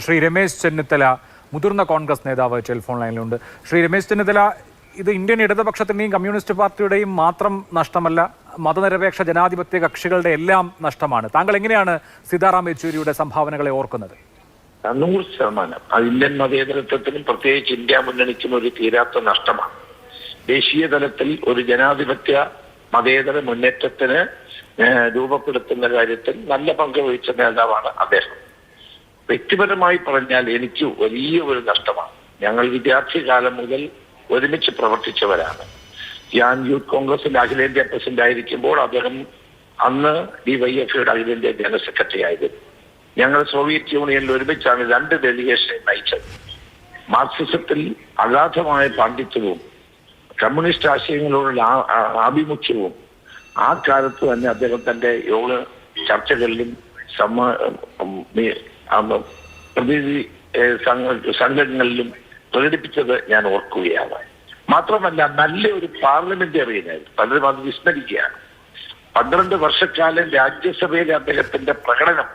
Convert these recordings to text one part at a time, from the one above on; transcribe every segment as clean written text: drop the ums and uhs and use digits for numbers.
ശ്രീ രമേശ് ചെന്നിത്തല മുതിർന്ന കോൺഗ്രസ് നേതാവ് ടെലിഫോൺ ലൈനിലുണ്ട്. ശ്രീ രമേശ് ചെന്നിത്തല, ഇത് ഇന്ത്യൻ ഇടതുപക്ഷത്തിന്റെയും കമ്മ്യൂണിസ്റ്റ് പാർട്ടിയുടെയും മാത്രം നഷ്ടമല്ല, മതനിരപേക്ഷ ജനാധിപത്യ കക്ഷികളുടെ എല്ലാം നഷ്ടമാണ്. താങ്കൾ എങ്ങനെയാണ് സീതാറാം യെച്ചൂരിയുടെ സംഭാവനകളെ ഓർക്കുന്നത്? 100% അത് ഇന്ത്യൻ മതേതരത്വത്തിനും പ്രത്യേകിച്ച് ഇന്ത്യ മുന്നണിക്കും ഒരു തീരാത്ത നഷ്ടമാണ്. ദേശീയ തലത്തിൽ ഒരു ജനാധിപത്യ മതേതര മുന്നേറ്റത്തിന് രൂപപ്പെടുത്തുന്ന കാര്യത്തിൽ നല്ല പങ്ക് വഹിച്ച നേതാവാണ് അദ്ദേഹം. വ്യക്തിപരമായി പറഞ്ഞാൽ എനിക്ക് വലിയ ഒരു നഷ്ടമാണ്. ഞങ്ങൾ വിദ്യാർത്ഥി കാലം മുതൽ ഒരുമിച്ച് പ്രവർത്തിച്ചവരാണ്. ഞാൻ യൂത്ത് കോൺഗ്രസിന്റെ അഖിലേന്ത്യാ പ്രസിഡന്റ് ആയിരിക്കുമ്പോൾ അദ്ദേഹം അന്ന് DYFയുടെ അഖിലേന്ത്യാ ജനറൽ സെക്രട്ടറി ആയിരുന്നു. ഞങ്ങൾ സോവിയറ്റ് യൂണിയനിൽ ഒരുമിച്ചാണ് 2 ഡെലിഗേഷനെ നയിച്ചത്. മാർക്സിസത്തിൽ അഗാധമായ പാണ്ഡിത്യവും കമ്മ്യൂണിസ്റ്റ് ആശയങ്ങളോടുള്ള ആഭിമുഖ്യവും ആ കാലത്ത് തന്നെ അദ്ദേഹം തന്റെ യോഗ ചർച്ചകളിലും പ്രതിനിധി സംഘങ്ങളിലും പ്രകടിപ്പിച്ചത് ഞാൻ ഓർക്കുകയാണ്. മാത്രമല്ല, നല്ലൊരു പാർലമെന്റേറിയനായിരുന്നു. പലരും അത് വിസ്മരിക്കുകയാണ്. 12 വർഷക്കാലം രാജ്യസഭയിലെ അദ്ദേഹത്തിന്റെ പ്രകടനം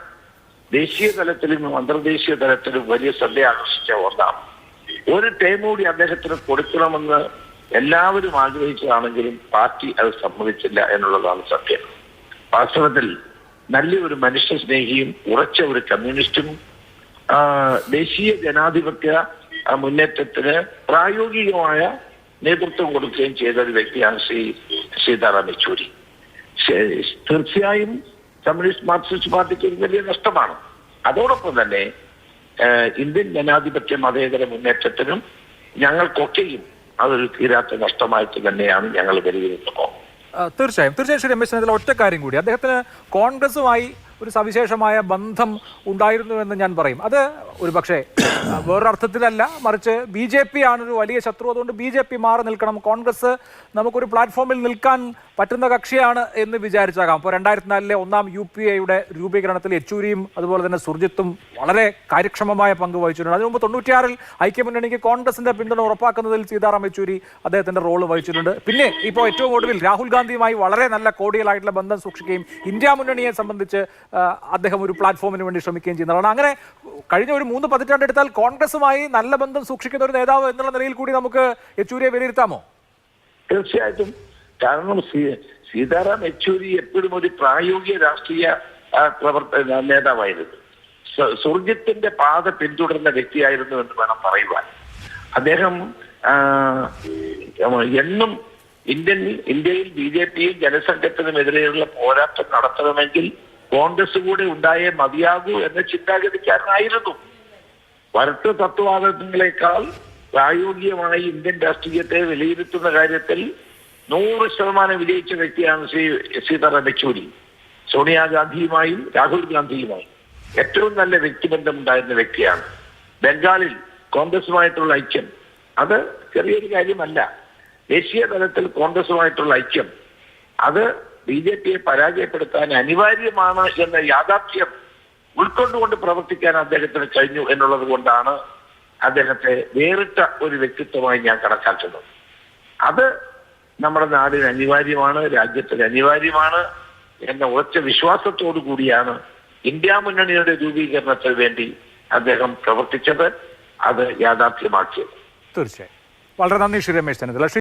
ദേശീയ തലത്തിലും അന്തർദേശീയ തലത്തിലും വലിയ ശ്രദ്ധ ആകർഷിച്ച ഒന്നാണ്. ഒരു ടൈം കൂടി അദ്ദേഹത്തിന് കൊടുക്കണമെന്ന് എല്ലാവരും ആഗ്രഹിച്ചതാണെങ്കിലും പാർട്ടി അത് സമ്മതിച്ചില്ല എന്നുള്ളതാണ് സത്യം. വാസ്തവത്തിൽ നല്ലൊരു മനുഷ്യ സ്നേഹിയും ഉറച്ച ഒരു കമ്മ്യൂണിസ്റ്റും ദേശീയ ജനാധിപത്യ മുന്നേറ്റത്തിന് പ്രായോഗികമായ നേതൃത്വം കൊടുക്കുകയും ചെയ്ത ഒരു വ്യക്തിയാണ് സീതാറാം യെച്ചൂരി. തീർച്ചയായും കമ്മ്യൂണിസ്റ്റ് മാർക്സിസ്റ്റ് പാർട്ടിക്ക് ഒരു വലിയ നഷ്ടമാണ്. അതോടൊപ്പം തന്നെ ഇന്ത്യൻ ജനാധിപത്യ മതേതര മുന്നേറ്റത്തിനും ഞങ്ങൾക്കൊക്കെയും അതൊരു തീരാത്ത നഷ്ടമായിട്ട് തന്നെയാണ് ഞങ്ങൾ വിലയിരുത്തുന്നത്. തീർച്ചയായും ശ്രീ രമേശ് ചെന്നിത്തല, ഒറ്റ കാര്യം കൂടി, അദ്ദേഹത്തിന് കോൺഗ്രസുമായി ഒരു സവിശേഷമായ ബന്ധം ഉണ്ടായിരുന്നു എന്ന് ഞാൻ പറയും. അത് ഒരു പക്ഷേ വേറൊരർത്ഥത്തിലല്ല, മറിച്ച് BJP ആണൊരു വലിയ ശത്രു. അതുകൊണ്ട് BJP മാറി നിൽക്കണം, കോൺഗ്രസ് നമുക്കൊരു പ്ലാറ്റ്ഫോമിൽ നിൽക്കാൻ പറ്റുന്ന കക്ഷിയാണ് എന്ന് വിചാരിച്ചാകാം. അപ്പോൾ 2004 ഒന്നാം UPA രൂപീകരണത്തിൽ യെച്ചൂരിയും അതുപോലെ തന്നെ സുർജിത്തും വളരെ കാര്യക്ഷമമായ പങ്ക് വഹിച്ചിട്ടുണ്ട്. അതിനു മുമ്പ് 96 ഐക്യമുന്നണിക്ക് കോൺഗ്രസിന്റെ പിന്തുണ ഉറപ്പാക്കുന്നതിൽ സീതാറാം യെച്ചൂരി അദ്ദേഹത്തിന്റെ റോള് വഹിച്ചിട്ടുണ്ട്. പിന്നെ ഇപ്പോൾ ഏറ്റവും ഒടുവിൽ രാഹുൽ ഗാന്ധിയുമായി വളരെ നല്ല കോടികളായിട്ടുള്ള ബന്ധം സൂക്ഷിക്കുകയും ഇന്ത്യ മുന്നണിയെ സംബന്ധിച്ച് അദ്ദേഹം ഒരു പ്ലാറ്റ്ഫോമിന് വേണ്ടി ശ്രമിക്കുകയും ചെയ്യുന്നതാണ്. അങ്ങനെ കഴിഞ്ഞ ഒരു 3 പതിറ്റാണ്ട് എടുത്താൽ കോൺഗ്രസുമായി നല്ല ബന്ധം സൂക്ഷിക്കുന്ന ഒരു നേതാവ് എന്നുള്ള നിലയിൽ കൂടി നമുക്ക് യെച്ചൂരിയെ വിലയിരുത്താമോ? തീർച്ചയായിട്ടും. കാരണം സീതാറാം യെച്ചൂരി എപ്പോഴും ഒരു പ്രായോഗിക രാഷ്ട്രീയ നേതാവായിരുന്നു. സുർജിത്തിന്റെ പാത പിന്തുടർന്ന വ്യക്തിയായിരുന്നു എന്ന് വേണം പറയുവാൻ. അദ്ദേഹം എന്നും ഇന്ത്യയിൽ BJPയും ജനസംഘത്തിനുമെതിരെയുള്ള പോരാട്ടം നടത്തണമെങ്കിൽ കോൺഗ്രസ് കൂടെ ഉണ്ടായേ മതിയാകൂ എന്ന ചിന്താഗതിക്കാരനായിരുന്നു. വരട്ട് തത്വവാദങ്ങളെക്കാൾ പ്രായോഗികമായി ഇന്ത്യൻ രാഷ്ട്രീയത്തെ വിലയിരുത്തുന്ന കാര്യത്തിൽ 100% വിജയിച്ച വ്യക്തിയാണ് സീതാറാം യെച്ചൂരി. സോണിയാഗാന്ധിയുമായും രാഹുൽ ഗാന്ധിയുമായും ഏറ്റവും നല്ല വ്യക്തിബന്ധം ഉണ്ടായിരുന്ന വ്യക്തിയാണ്. ബംഗാളിൽ കോൺഗ്രസുമായിട്ടുള്ള ഐക്യം അത് ചെറിയൊരു കാര്യമല്ല. ദേശീയ തലത്തിൽ കോൺഗ്രസുമായിട്ടുള്ള ഐക്യം അത് BJPയെ പരാജയപ്പെടുത്താൻ അനിവാര്യമാണ് എന്ന യാഥാർത്ഥ്യം ഉൾക്കൊണ്ടുകൊണ്ട് പ്രവർത്തിക്കാൻ അദ്ദേഹത്തിന് കഴിഞ്ഞു എന്നുള്ളത് കൊണ്ടാണ് അദ്ദേഹത്തെ വേറിട്ട ഒരു വ്യക്തിത്വമായി ഞാൻ കണക്കാക്കുന്നത്. അത് നമ്മുടെ നാടിന് അനിവാര്യമാണ്, രാജ്യത്തിന് അനിവാര്യമാണ് എന്ന ഉറച്ച വിശ്വാസത്തോടു കൂടിയാണ് ഇന്ത്യ മുന്നണിയുടെ രൂപീകരണത്തിന് വേണ്ടി അദ്ദേഹം പ്രവർത്തിച്ചത്, അത് യാഥാർത്ഥ്യമാക്കിയത്. തീർച്ചയായും. വളരെ നന്ദി ശ്രീ രമേശ് ചെന്നിത്തല.